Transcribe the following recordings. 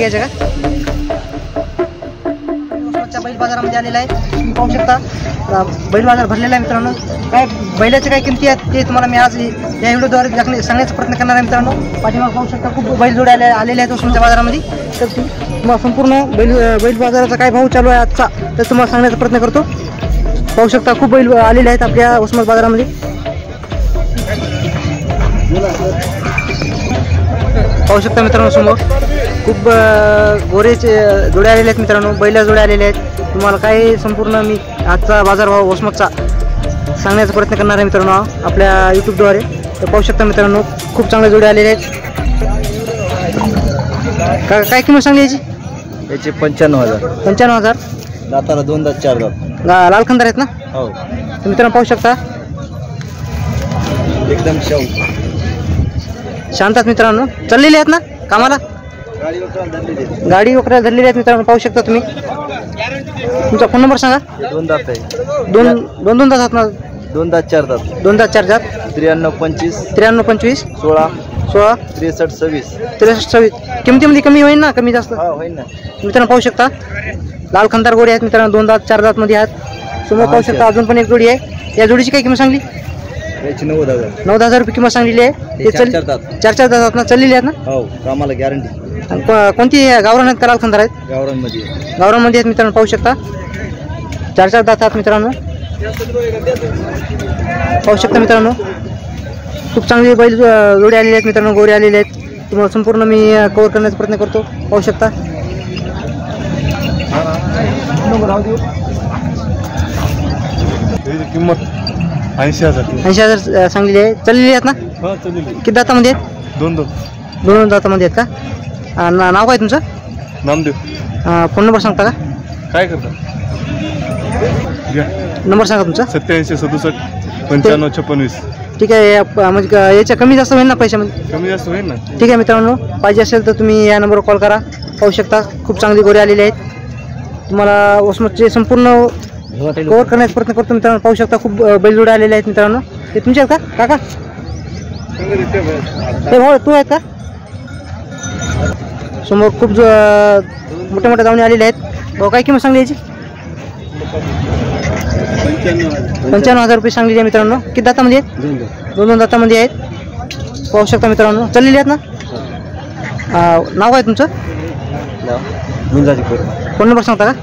घ्यायचे का? बैल बाजारामध्ये आलेला आहे, तुम्ही पाहू शकता बैल बाजार भरलेला आहे मित्रांनो. काय बैलाचे काय किमती आहेत ते तुम्हाला मी आज या व्हिडिओद्वारे सांगण्याचा प्रयत्न करणार आहे मित्रांनो. पाठीमागे पाहू शकता खूप बैल जोडे आलेले आहेत उस्मानाच्या बाजारामध्ये. तर तुम्हाला संपूर्ण बैल बाजाराचा काय भाव चालू आहे आजचा तर तुम्हाला सांगण्याचा प्रयत्न करतो. पाहू शकता खूप बैल आलेले आहेत आपल्या उस्मानाबाद बाजारामध्ये. पाहू शकता मित्रांनो समोर खूप गोरेचे जोडे आलेले आहेत मित्रांनो, बैला जोडे आलेले आहेत. तुम्हाला काय संपूर्ण मी आजचा बाजारभाव उस्मानाचा सांगण्याचा प्रयत्न करणार आहे मित्रांनो आपल्या यूट्यूबद्वारे. तर पाहू शकता मित्रांनो खूप चांगले जोडे आलेले आहेत. काय किंमत सांगली याची? याचे 95,000. 95,000. दाताला 2 दात 4 दात लाल खंदार आहेत ना? हो. तर मित्रांनो पाहू शकता एकदम शांत आहेत मित्रांनो. चाललेले आहेत ना कामाला? गाडी वगैरे धरलेली आहेत मित्रांनो. पाहू शकता तुम्ही. तुमचा फोन नंबर सांगा. 2 दात आहे. दोन दात आहेत ना? 2 दात 4 दात. 2 दात 4 दात. 93 25 16 63 26 63 किमतीमध्ये कमी होईल ना? कमी जास्त होईल ना मित्रांनो. पाहू शकता लाल खंदार गोडी आहेत मित्रांनो. 2 दात 4 दात मध्ये आहेत. समोर पाहू शकता अजून पण एक जोडी आहे. या जोडीची काय किंमत सांगली? याची 90,000. 90,000 रुपये किंमत सांगलेली आहे. ते 4 दात 4 दात ना? चाललेली आहेत ना? हो. कामाला गॅरंटी. कोणती गावरान आहेत का लाल खंदार आहेत? गावरांमध्ये आहेत मित्रांनो. पाहू शकता 4 दात आहेत मित्रांनो. पाहू शकता मित्रांनो खूप चांगली बैल जोडे आलेले आहेत मित्रांनो, गोरे आलेले आहेत. तुम्हाला संपूर्ण मी कव्हर करण्याचा प्रयत्न करतो. पाहू शकता किंमत 80,000. 80,000 सांगलेली आहे. चाललेली आहेत ना? किती दातामध्ये आहेत? 2 दातामध्ये आहेत का? नाव काय तुमचं? नामदेव. फोन नंबर सांगता का? काय करता? नंबर सांगा तुमचा. 87 67 95 56. ठीक आहे. म्हणजे याच्या कमी जास्त होईल ना पैशामध्ये? कमी जास्त होईल ना. ठीक आहे मित्रांनो. पाहिजे असेल तर तुम्ही या नंबरवर कॉल करा. पाहू शकता खूप चांगली गोरे आलेली आहेत. तुम्हाला उस्मानाचे संपूर्ण कव्हर करण्याचा प्रयत्न करतो मित्रांनो. पाहू शकता खूप बैलजोडे आलेले आहेत मित्रांनो. ते तुमचे आहेत का काका? हे भाऊ तू आहेत का? समोर खूप मोठ्या मोठ्या दावणी आलेले आहेत. भाऊ काय किंमत सांगली याची? 95,000 रुपये सांगलेली आहे मित्रांनो. किती दातामध्ये आहेत? 2 दातामध्ये आहेत. पाहू शकता मित्रांनो. चाललेली आहेत ना? नाव काय तुमचं? फोन नंबर सांगता का?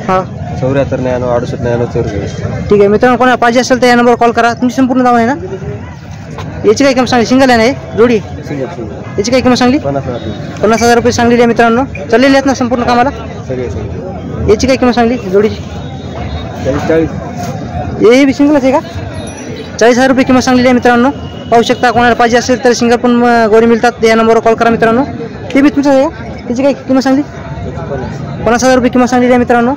हां 74 99 68 99 ठीक आहे मित्रांनो. कोणाला पाहिजे असेल तर या नंबरवर कॉल करा. तुमची संपूर्ण नाव आहे ना? याची काय किंमत सांगली? सिंगल आहे ना हे जोडी? याची काय किंमत सांगली? 50,000 रुपये सांगलेली आहे मित्रांनो. चाललेली आहेत ना संपूर्ण कामाला? याची काय किंमत सांगली जोडीची? 40. हे बी सिंगलच आहे का? 40,000 रुपये किंमत सांगलेली आहे मित्रांनो. पाहू शकता. कोणाला पाहिजे असेल तर सिंगल पण गोरी मिळतात. या नंबरवर कॉल करा मित्रांनो. ते बी तुमचं आहे का? त्याची काय किंमत सांगली? 50,000 रुपये किंमत सांगलेली आहे मित्रांनो.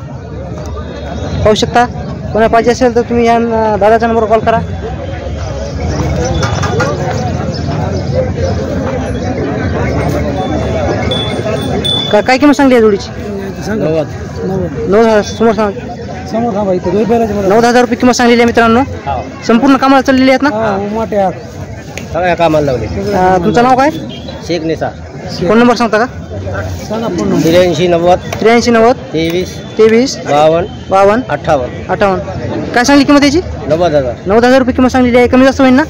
पाहू शकता. कोणाला पाहिजे असेल तर तुम्ही या दादाच्या नंबरवर कॉल करा. काय किंमत सांगली आहे जोडीची? 9,000 समोर सांग. 9,000 रुपये किंमत सांगलेली आहे मित्रांनो. संपूर्ण कामाला चाललेली आहेत ना? कामाला लावले. तुमचं नाव काय? शेख निसार. फोन नंबर सांगता का? 83 90 83 90 23 52 58. काय सांगली किंमत याची? 90,000 रुपये किंमत सांगलेली आहे. कमी जास्त होईल ना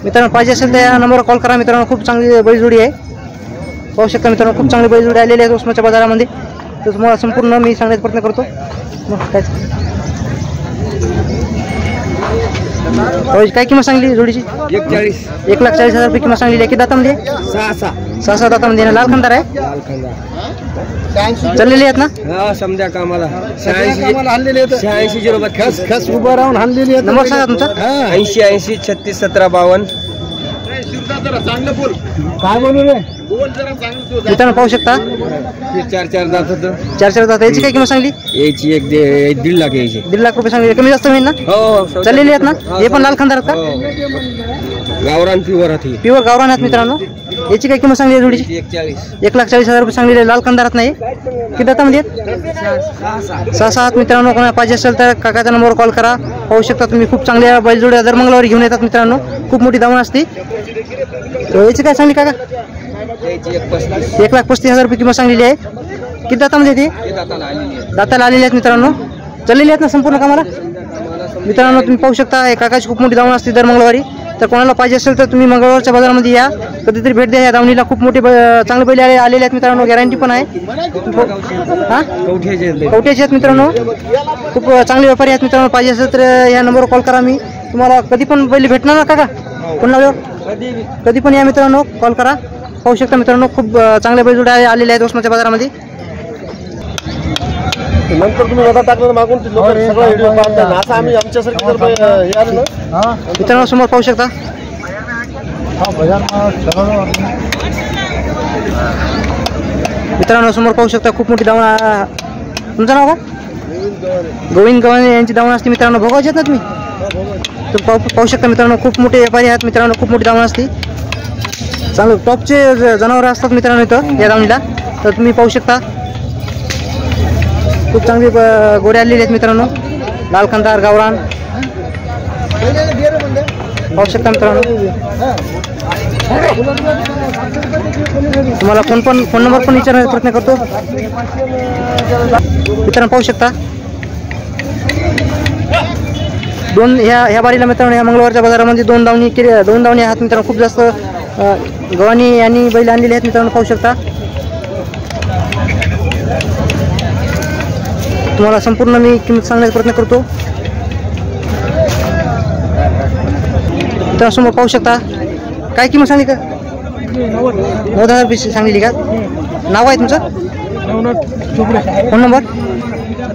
मित्रांनो? पाहिजे असेल तर या नंबरवर कॉल करा मित्रांनो. खूप चांगली बैलजोडी आहे. पाहू शकता मित्रांनो खूप चांगली बैलजोडी आलेली आहे उस्मानाच्या बाजारामध्ये. तर तुम्हाला संपूर्ण मी सांगण्याचा प्रयत्न करतो. काय काय किंमत सांगली जोडीची? 1,40,000 रुपये किंमत सांगलेली आहे. किती दातामध्ये? 6 दातामध्ये. लाल खंदार आहे. चाललेली आहेत ना? समजा कामाला 86 खस उभं राहून हाणलेली आहे. नंबर सांगा तुमचा. 80 36 17 52. काय बोलू रे मित्रांनो? पाहू शकता 4 दात होतं. 4 दात. याची काय किंमत सांगली? याची 1.5 लाख यायची. 1.5 लाख रुपये सांगली. कमी जास्त होईल ना? हो. चाललेली आहेत ना? हे पण लाल खंदार आहेत का? गावरान प्युअर आहे. प्युअर गावरान आहेत मित्रांनो. याची काय किंमत सांगली आहे जोडीची? 1,40,000 रुपये सांगलेली. लाल खंदारात नाही. किती दातामध्ये आहेत? 6 मित्रांनो. कोणाला पाहिजे असेल तर काकाच्या नंबरवर कॉल करा. पाहू शकता तुम्ही खूप चांगल्या बैलजोड्या दर मंगळवारी घेऊन येतात मित्रांनो. खूप मोठी दावण असते. याची काय सांगली काका? याची 1,35,000. 1,35,000 रुपये किंमत सांगलेली आहे. किती दातामध्ये ते हे दाताला आलेली आहे. दाताला आलेले आहेत मित्रांनो, चाललेले आहेत ना संपूर्ण कामाला. मित्रांनो तुम्ही पाहू शकता हे काकाची खूप मोठी दावण असते दर मंगळवारी. तर कोणाला पाहिजे असेल तर तुम्ही मंगळवारच्या बाजारामध्ये या, कधीतरी भेट द्या. या दावणीला खूप मोठे चांगले बैल आलेले आहेत मित्रांनो, गॅरंटी पण आहे. हां कवठ्याचे आहेत मित्रांनो, खूप चांगले व्यापारी आहेत मित्रांनो. पाहिजे असेल तर या नंबरवर कॉल करा. मी तुम्हाला कधी पण बैल भेटणार ना काका, कोणाला कधी पण या मित्रांनो, कॉल करा. पाहू शकता मित्रांनो खूप चांगले बैलजोडे आलेले आहेत उस्माच्या बाजारामध्ये. नंतर तुम्ही वजा टाकलं मागून सगळं व्हिडिओ पाहता असं आम्ही आमच्यासारखी जर हे आलं ना. मित्रांनो समोर पाहू शकता. मित्रांनो समोर पाहू शकता खूप मोठी दावण. तुमचं नाव का? गोविंद गव्हाणे यांची दावण असते मित्रांनो. भोगावचे आहेत ना तुम्ही, तर पाहू शकता मित्रांनो खूप मोठे व्यापारी आहेत मित्रांनो. खूप मोठी दावण असते, चांगलं टॉपचे जनावर असतात मित्रांनो इथं या दावणीला. तर तुम्ही पाहू शकता खूप चांगली गोडे आलेले आहेत मित्रांनो. लाल कंदार गावरान पाहू शकता मित्रांनो. तुम्हाला फोन नंबर पण विचारण्याचा प्रयत्न करतो मित्रांनो. पाहू शकता ह्या बारीला मित्रांनो, ह्या मंगळवारच्या बाजारामध्ये दोन दावणी आहेत मित्रांनो. खूप जास्त गव्हाणी यांनी बैल आणलेले आहेत मित्रांनो. पाहू शकता तुम्हाला संपूर्ण मी किंमत सांगण्याचा प्रयत्न करतो. त्यासमोर पाहू शकता काय किंमत सांगली का? 90,000 रुपये सांगलेली का? नाव आहे तुमचं? Phone number?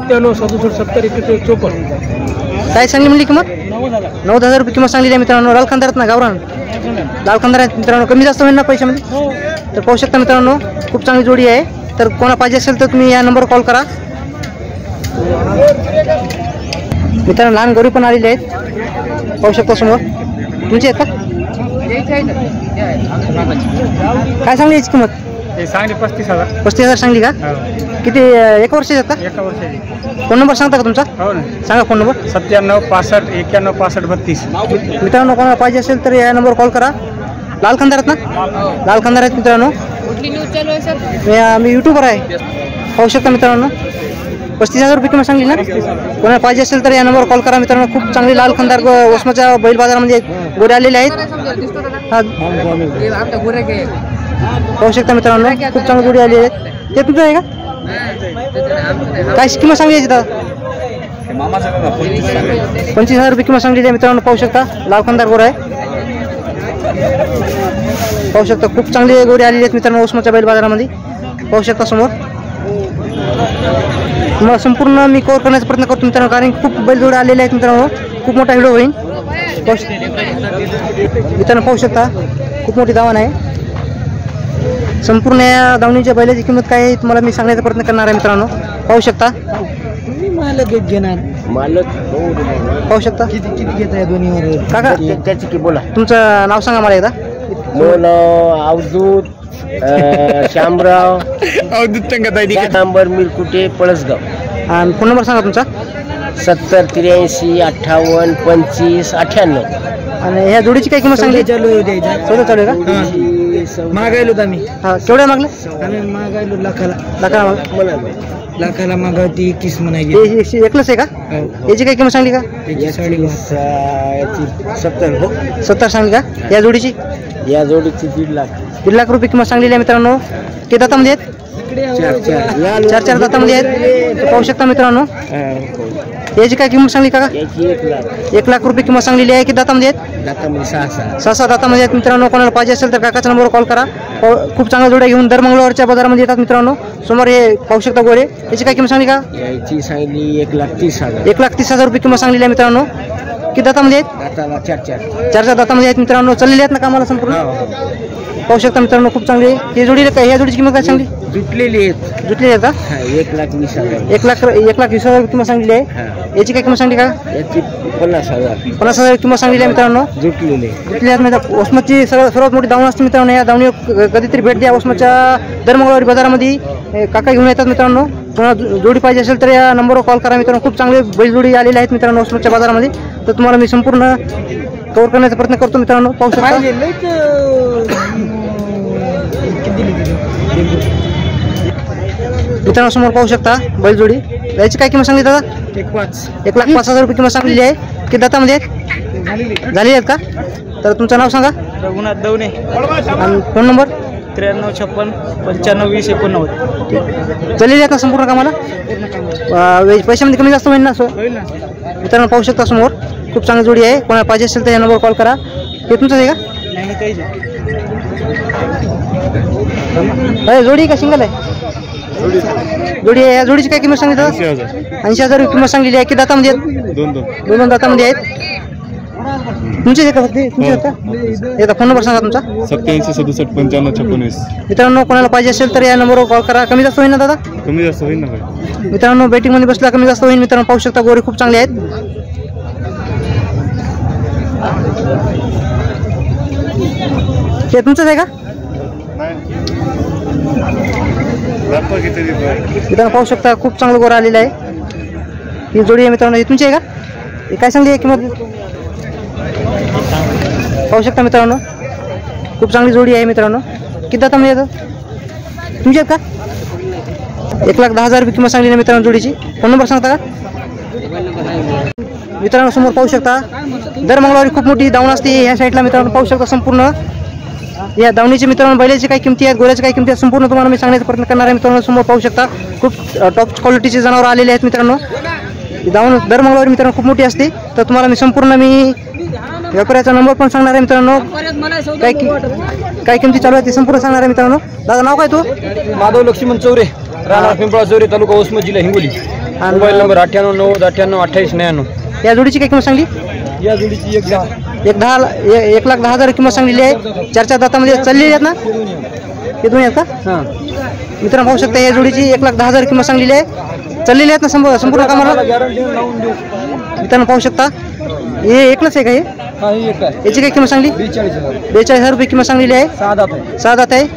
9767705154. काय सांगली म्हणली किंमत? 90,000 रुपये किंमत सांगलेली आहे मित्रांनो. लाल खांदारात ना गावरान लाल खांदार आहेत मित्रांनो. कमी जास्त होईल ना पैशामध्ये? तर पाहू शकता मित्रांनो खूप चांगली जोडी आहे. तर कोणा पाहिजे असेल तर तुम्ही या नंबरवर कॉल करा मित्रांनो. लहान गोरी पण आलेली आहेत पाहू शकता समोर. तुमची आहेत का? काय सांगली याची किंमत? सांगली 35,000. 35,000 सांगली का? किती एक वर्षाची आहेत का? 1 वर्षाची. फोन नंबर सांगता का तुमचा? हो ना, सांगा फोन नंबर. 97 65 91 65 32. मित्रांनो कोणाला पाहिजे असेल तर या नंबरवर कॉल करा. लाल खांदार आहेत ना? लाल खांदार आहेत मित्रांनो. मी युट्यूबर आहे पाहू शकता मित्रांनो. 35,000 रुपये किंमत सांगली ना? कोणाला पाहिजे असेल तर या नंबरवर कॉल करा मित्रांनो. खूप चांगली लाल खंदार उस्माच्या बैल बाजारामध्ये गोरे आलेले आहेत. पाहू शकता मित्रांनो खूप चांगली गोडी आलेली आहेत. ते तुमचं आहे का? काय किंमत सांगली याची दादा? 25,000 रुपये किंमत सांगलेली आहे मित्रांनो. पाहू शकता लाल खंदार गोरा आहे. पाहू शकता खूप चांगली गोडी आलेली आहेत मित्रांनो उस्माच्या बैल बाजारामध्ये. पाहू शकता समोर. तुम्हाला संपूर्ण मी कव्हर करण्याचा प्रयत्न करतो मित्रांनो, कारण खूप बैलजोडे आलेले आहेत मित्रांनो. खूप मोठा व्हिडिओ होईल मित्रांनो. पाहू शकता खूप मोठी दावण आहे. संपूर्ण या दावणीच्या बैलाची किंमत काय आहे तुम्हाला मी सांगण्याचा प्रयत्न करणार आहे मित्रांनो. पाहू शकता पाहू शकता किती घेत आहे दोन्ही काका? त्याची की बोला. तुमचं नाव सांगा मला एकदा. अवधूत श्यामराव नंबर मिरकुटे पळसगाव. आणि फोन नंबर सांगा तुमचा. 70 83 58 25 98. आणि ह्या जोडीची काय किंमत सांगली? सौदा चालू आहे का? मागायलो आम्ही. हा केवढ्या मागले? आम्ही मागायलो लाखाला. लाखाला मागावती 21 म्हणायची. एकलंच आहे का? याची काय किंमत सांगली का? 70 सांगली का? या जोडीची? या जोडीची 1.5 लाख. 1.5 लाख रुपये किंमत सांगलेली आहे मित्रांनो. ते दातामध्ये आहेत? 4 दातामध्ये आहेत. पाहू शकता मित्रांनो. याची काय किंमत सांगली का? 1 लाख रुपये किंमत सांगलेली आहे. किती दातामध्ये आहेत? 6 दातामध्ये आहेत मित्रांनो. कोणाला पाहिजे असेल तर काकाच्या नंबरवर कॉल करा. खूप चांगल्या जोड्या घेऊन दर मंगळवारच्या बाजारामध्ये येतात मित्रांनो. समोर हे पाहू शकता गोरे. याची काय किंमत सांगली का? याची सांगली 1,30,000. 1,30,000 रुपये किंमत सांगलेली आहे मित्रांनो. किती दातामध्ये आहेत? 4 दातामध्ये आहेत मित्रांनो. चाललेले आहेत ना कामाला संपूर्ण. पाहू शकता मित्रांनो खूप चांगली. ही जोडी ह्या जोडीची किंमत काय सांगली? जुटलेली आहे का? 1,20,000. 1,20,000 किंमत सांगलेली आहे. याची काय किंमत सांगली का? याची 50,000. 50,000 किंमत सांगलेली आहे मित्रांनो. जुटलेली आहेत. उस्माची सर्वात मोठी दावण असते मित्रांनो. या दावणीवर कधीतरी भेट द्या. उस्माच्या दर मंगळवारी बाजारामध्ये काका घेऊन येतात मित्रांनो. तुम्हाला जोडी पाहिजे असेल तर या नंबरवर कॉल करा मित्रांनो. खूप चांगले बैलजोडी आलेले आहेत मित्रांनो उस्माच्या बाजारामध्ये. तर तुम्हाला मी संपूर्ण कव्हर करण्याचा प्रयत्न करतो मित्रांनो. पाहू शकता मित्रांनो समोर पाहू शकता बैलजोडी. याची काय किंमत सांगली दादा? 1,05,000 रुपये किंमत सांगलेली आहे. किती दातामध्ये झालेली आहेत का? तर तुमचं नाव सांगा. रघुनाथ दवणे. आणि फोन नंबर? 9356 95 चालेल आहेत ना संपूर्ण कामाला? पैशामध्ये कमी जास्त होईल ना? मित्रांनो पाहू शकता समोर खूप चांगली जोडी आहे. कोणाला पाहिजे असेल तर या नंबरवर कॉल करा. हे तुमचं आहे का? जोडी का सिंगल आहे? जोडी आहे. या जोडीची काय किंमत सांगितलं? 80,000 रुपये किंमत सांगलेली आहे. किती दातामध्ये आहेत? दोन दातामध्ये आहेत. तुमचे का फक्त तुमचे आहेत का? एकदा फोन नंबर सांगा तुमचा. 8767 मित्रांनो कोणाला पाहिजे असेल तर या नंबरवर कॉल करा. कमी जास्त होईल ना दादा? कमी जास्त होईल ना. मित्रांनो बेटिंग मध्ये बसला कमी जास्त होईल. मित्रांनो पाहू शकता गोरे खूप चांगले आहेत. ते तुमचंच आहे का? मित्रांनो पाहू शकता खूप चांगलं गोरा आलेलं आहे. ही जोडी आहे मित्रांनो. ही तुमची आहे का? ही काय सांगली आहे किंमत? पाहू शकता मित्रांनो खूप चांगली जोडी आहे मित्रांनो. किती दाता येतं तुमची आहेत का? 1,10,000 रुपये किंमत सांगली आहे मित्रांनो जोडीची. फोन नंबर सांगता का? मित्रांनो समोर पाहू शकता दर मंगळवारी खूप मोठी दावण असते या साईडला. मित्रांनो पाहू शकता संपूर्ण या दावणीचे मित्रांनो बैलाची काही किमती आहेत, गोऱ्याची काही किमती आहेत, संपूर्ण तुम्हाला मी सांगण्याचा प्रयत्न करणार आहे. मित्रांनो समोर पाहू शकता खूप टॉप क्वालिटीचे जनावर आलेले आहेत मित्रांनो. दावण दर मंगळवारी मित्रांनो खूप मोठी असते. तर तुम्हाला मी संपूर्ण व्यापाऱ्याचा नंबर पण सांगणार आहे मित्रांनो. काय किमती चालू आहे ते संपूर्ण सांगणार आहे मित्रांनो. दादा नाव काय तू? माधव लक्ष्मण चौरे, राणा पिंपळा चौरे, तालुका उस्मत, जिल्हा हिंगोली. मोबाईल नंबर 9890 या जोडीची काय किंमत सांगली? या जोडीची 1,10,000 किंमत सांगलेली आहे. 4 दातामध्ये चाललेली आहेत ना? हे दोन्ही आहेत का? मित्रांनो पाहू शकता या जोडीची 1,10,000 किंमत सांगलेली आहे. चाललेली आहेत ना संपूर्ण कामाला? मित्रांनो पाहू शकता हे एकलंच आहे का? हे याची काय किंमत सांगली? 42,000 रुपये किंमत सांगलेली आहे. 6 दात आहे.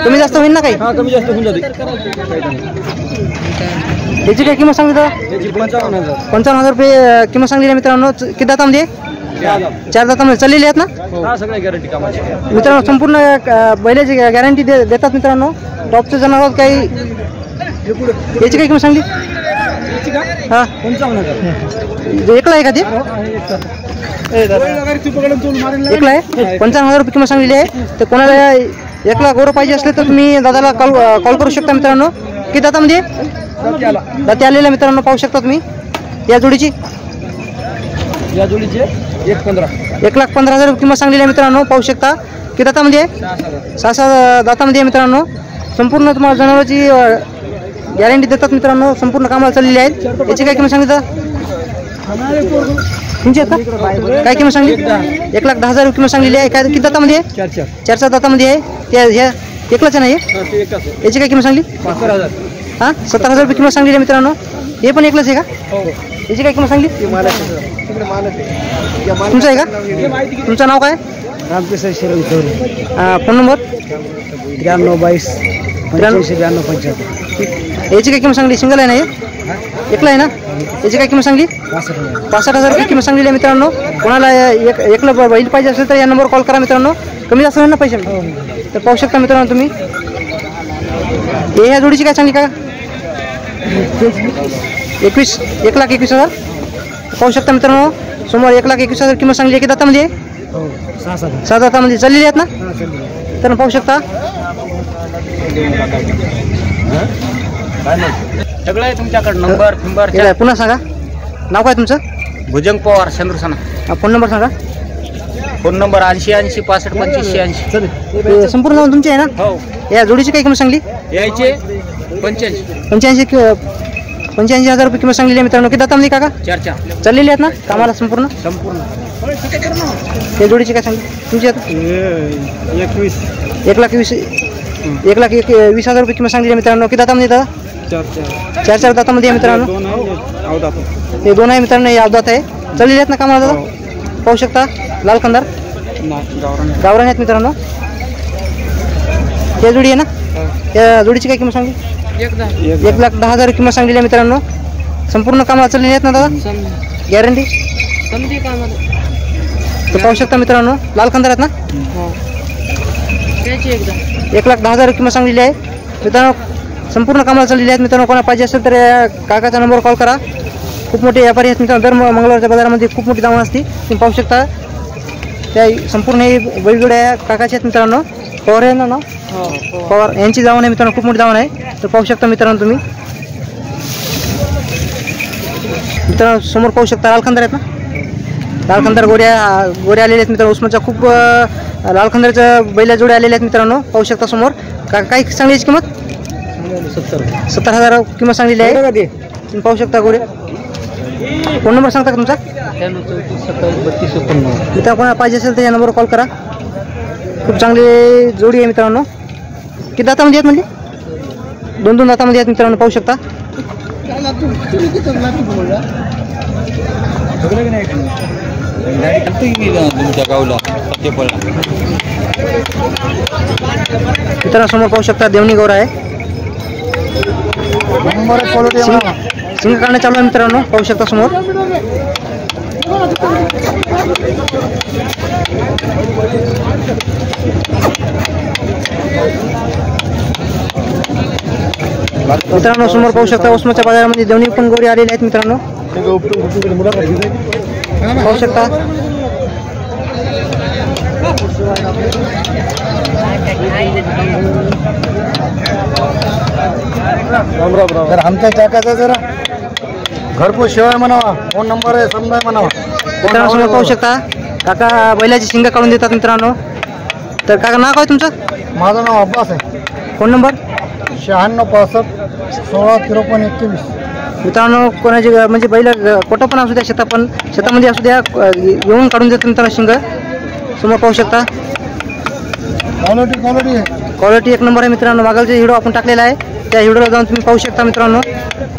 कमी जास्त होईल ना काही? कमी जास्त होऊन जाते. याची काय किंमत सांगली दादा? 55,000 रुपये किंमत सांगलेली आहे मित्रांनो. किती दातामध्ये? 4 दातामध्ये चाललेली आहेत ना? सगळ्या गॅरंटी कामाची. मित्रांनो संपूर्ण बैलाची गॅरंटी देतात मित्रांनो. टॉपचे जनावर काही. याची काय किंमत सांगली? हा 55,000. एकला आहे का ते? एकला आहे. 55,000 रुपये किंमत सांगलेली आहे. तर कोणाला एकला गोरं पाहिजे असले तर तुम्ही दादाला कॉल करू शकता मित्रांनो. किती दातामध्ये? दाते आलेल्या मित्रांनो पाहू शकता तुम्ही. या जोडीची 1,15,000 रुपये किंमत सांगलेली आहे मित्रांनो. पाहू शकता किती दातामध्ये? 6 दातामध्ये मित्रांनो. संपूर्ण तुम्हाला जनावरांची गॅरंटी देतात मित्रांनो. संपूर्ण कामाला चाललेली आहेत. याची काय किंमत सांगितलं? तुमची आहेत का? काय किंमत सांगली? 1,10,000 रुपये किंमत सांगलेली आहे. काय किती दातामध्ये आहे? 4 दातामध्ये आहे. त्या एकलाच आहे ना? याची काय किंमत सांगली? 70,000 रुपये किंमत सांगलेली आहे मित्रांनो. हे पण एकलाच आहे का? याची काय किंमत सांगली? तुमचं आहे का? तुमचं नाव काय? रामकिशन शिरंग चौरे. Phone number? 9322 85 95. याची काय किंमत सांगली? सिंगल आहे ना? हे एकला आहे ना? याची काय किंमत सांगली? 65,000 रुपये किंमत सांगलेली आहे मित्रांनो. कोणाला एकला बैल पाहिजे असेल तर या नंबरवर कॉल करा मित्रांनो. कमी जास्त होईल ना पैसे? तर पाहू शकता मित्रांनो तुम्ही. ह्या जोडीची काय सांगली का? 1,21,000 पाहू शकता मित्रांनो. समोर 1,21,000 किंमत सांगली आहे. की दातामध्ये? 6 दातामध्ये चाललेली आहेत ना? तर पाहू शकता. सगळं आहे तुमच्याकडे. नंबर पुन्हा सांगा. नाव काय तुमचं? भुजंग पवार, चंद्रसाना. फोन नंबर सांगा. Phone number 80 65 25 80. संपूर्ण जाऊन तुमची आहे ना? हो. या जोडीची काय किंमत सांगली? यायचे 85. 85,000 रुपये किंमत सांगलेली आहे मित्रांनो. किती दातामध्ये काका? 4 चाललेली आहेत ना कामाला संपूर्ण? या जोडीची काय सांगली तुमची? आता 1,20,000 रुपये किंमत सांगलेली आहे मित्रांनो. किती दातामध्ये येतात? 4 दातामध्ये आहे मित्रांनो. हे 2 आहे मित्रांनो. हे अवदात आहे. चाललेली आहेत ना कामाला दादा? पाहू शकता लाल कंदार गावरान आहेत मित्रांनो. या जोडी आहे ना? या जोडीची काय किंमत सांगली? 1,10,000 किंमत सांगलेली आहे मित्रांनो. संपूर्ण कामाला चाललेली आहेत ना दादा? गॅरंटी? तर पाहू शकता मित्रांनो लाल कंदार आहेत ना? 1,10,000 किंमत सांगलेली आहे मित्रांनो. संपूर्ण कामाला चाललेली आहेत मित्रांनो. कोणा पाहिजे असेल तर या काकाचा नंबरवर कॉल करा. खूप मोठे व्यापारी आहेत मित्रांनो. दर मंगळवारच्या बाजारामध्ये खूप मोठी दावण असते. तुम्ही पाहू शकता त्या संपूर्ण हे बैलजोड्या काकाचे आहेत मित्रांनो. पवार आहे ना नाव पवार यांची दावण आहे मित्रांनो. खूप मोठी दावण आहे. तर पाहू शकता मित्रांनो तुम्ही. मित्रांनो समोर पाहू शकता लालखंदार आहेत ना. लालखंदार गोऱ्या आलेले आहेत मित्रांनो. उस्मानच्या खूप लालखंदारच्या बैला जोड्या आलेल्या आहेत मित्रांनो. पाहू शकता समोर. काय सांगण्याची किंमत 70,000 किंमत सांगलेली आहे. तुम्ही पाहू शकता गोरे. फोन नंबर सांगता का तुमचा? मित्रांनो कोणाला पाहिजे असेल तर या नंबरवर कॉल करा. खूप चांगली जोडी आहे मित्रांनो. किती दातामध्ये आहेत म्हणजे 2 दातामध्ये आहेत मित्रांनो. पाहू शकता. मित्रांनो समोर पाहू शकता देवणी गौरा आहे. सिंग काढणं चालू आहे मित्रांनो. पाहू शकता समोर. मित्रांनो समोर पाहू शकता उस्माच्या बाजारामध्ये देवणी पण गोरी आलेले आहेत मित्रांनो. पाहू शकता. तर आमच्या काकाचा जरा घरपोच शिवाय म्हणावा. फोन नंबर आहे समजा म्हणावा. मित्रांनो समोर पाहू शकता काका बैलाची शिंग काढून देतात मित्रांनो. तर काका नाव काय तुमचं? माझं नाव अब्बास आहे. Phone number 9665165321. मित्रांनो कोणाची म्हणजे बैल कोटं पण असू द्या शेतामध्ये असू द्या येऊन काढून देतात मित्रांनो शिंग. समोर पाहू शकता. क्वालिटी एक नंबर आहे मित्रांनो. मागलचा व्हिडिओ आपण टाकलेला आहे. त्या व्हिडिओला जाऊन तुम्ही पाहू शकता मित्रांनो.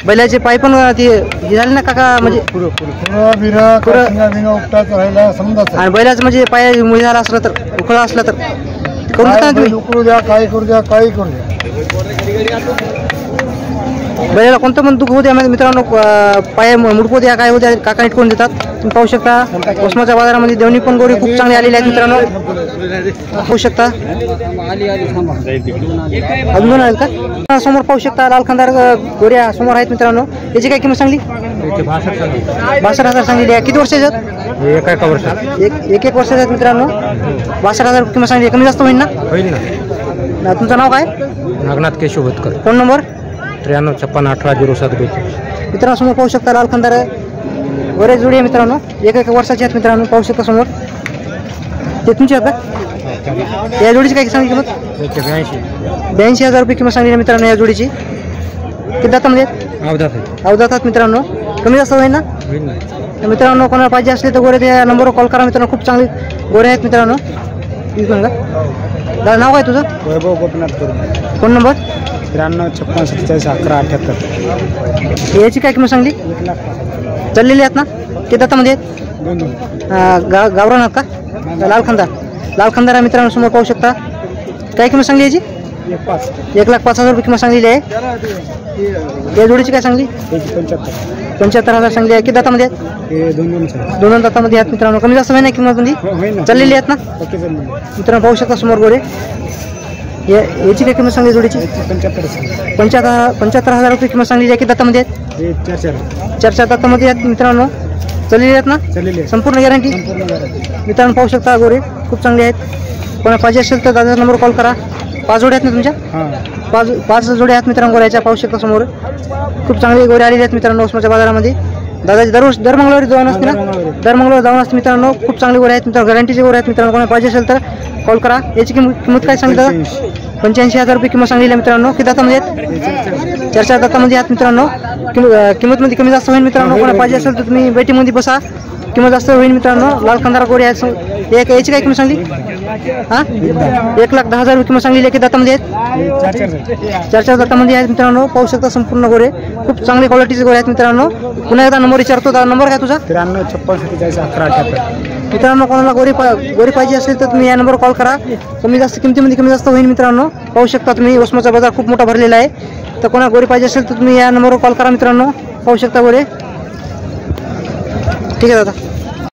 बैलाचे पाय पण ते झाले ना काका म्हणजे आणि बैलाचं म्हणजे पाय मुळे झाला असला तर उकळा असला तर करून देता तुम्ही. उकळू द्या काही करू द्या काही करू द्या. बैलाला कोणतं पण दुःख होऊ द्या मित्रांनो. पाय मुडपू द्या काय होत्या काका नीट करून देतात. तुम्ही पाहू शकता उस्माच्या बाजारामध्ये देवणी पण गोरी खूप चांगली आलेली आहेत मित्रांनो. पाहू शकता. अजून आहेत का? समोर पाहू शकता लालखंदार गोऱ्या समोर आहेत मित्रांनो. याची काय किंमत सांगली? 62,000 सांगलेली आहे. किती वर्षाच्यात? 1 वर्ष. एक वर्षाचे आहेत मित्रांनो. 62,000 किंमत सांगली. कमी जास्त होईल ना? होईल ना. तुमचं नाव काय? नागनाथ केशव भतकर. Phone number 9356180742. मित्रांनो समोर पाहू शकता लालखंदार गोऱ्या जोडी आहे मित्रांनो. एक वर्षाचे आहेत मित्रांनो. पाहू शकता समोर. ते तुमची आहेत का? या जोडीची काय सांगली किंमत? 82,000 रुपये किंमत सांगली मित्रांनो या जोडीची. किती दातामध्ये अवधातात मित्रांनो. कमी जास्त होईल ना? मित्रांनो कोणाला पाहिजे असले तर गोरे त्या नंबरवर कॉल करा मित्रांनो. खूप चांगले गोरे आहेत मित्रांनो. दादा नाव काय तुझं? वैभव गोपीनाथ करून. Phone number 9347471178. याची काय किंमत सांगली? 1,00,000. चाललेली आहेत ना? किती दातामध्ये आहेत? गावरान आहेत का? लालखंदार आहे मित्रांनो. समोर पाहू शकता. काय किंमत सांगली याची? 1,05,000 रुपये किंमत सांगलेली आहे. या जोडीची काय सांगली? 75,000 सांगली आहे. किती दातामध्ये आहेत? 2 दातामध्ये आहेत मित्रांनो. कमी जास्त होईल ना किंमत मध्ये? चाललेली आहेत ना मित्रांनो. पाहू शकता समोर गोरे. याची काय किंमत सांगली जोडीची? 75,000 रुपये किंमत सांगली आहे. किती दातामध्ये आहेत? 4 दातामध्ये आहेत मित्रांनो. चाललेली आहेत ना? संपूर्ण गॅरंटी मित्रांनो. पाहू शकता गोरे खूप चांगले आहेत. कोणा पाहिजे असेल तर दादाचा नंबर कॉल करा. 5 जोड्या आहेत ना तुमच्या? 5 जोड्या आहेत मित्रांनो गोऱ्याच्या. पाहू शकता समोर. खूप चांगले गोरे आलेले आहेत मित्रांनो उस्माच्या बाजारामध्ये. दादाची दर मंगळवारी जाऊन असते ना? दर मंगळवारी जाऊन असते मित्रांनो. खूप चांगले गोरे आहेत मित्रांनो. गॅरंटीचे गोरे आहेत मित्रांनो. कोणा पाहिजे असेल तर कॉल करा. याची किंमत काय सांगितलं दादा? 85,000 रुपये किंमत सांगलेली आहे मित्रांनो. किती दातामध्ये आहेत? 4 दातामध्ये आहेत मित्रांनो. किंमतमध्ये कमी जास्त होईल मित्रांनो. कोणा पाहिजे असेल तर तुम्ही बेटीमध्ये बसा. किंमत जास्त होईल मित्रांनो. लालखंदार गोरे आहेत. याची काय किंमत सांगली? 1,10,000 रुपये किंमत सांगलेली आहे. किती दातामध्ये आहेत? 4 दातामध्ये आहेत मित्रांनो. पाहू शकता संपूर्ण गोरे खूप चांगले क्वालिटीचे गोरे आहेत मित्रांनो. पुन्हा एकदा नंबर विचारतो. नंबर काय तुझा? 9356471178. मित्रांनो कोणाला गोरी पाहिजे असेल तर तुम्ही या नंबरवर कॉल करा. कमी जास्त किमतीमध्ये कमी जास्त होईल मित्रांनो. पाहू शकता तुम्ही उस्माचा बाजार खूप मोठा भरलेला आहे. तर कोणाला गोरी पाहिजे असेल तर तुम्ही या नंबरवर कॉल करा मित्रांनो. पाहू शकता गोरे. ठीक आहे दादा.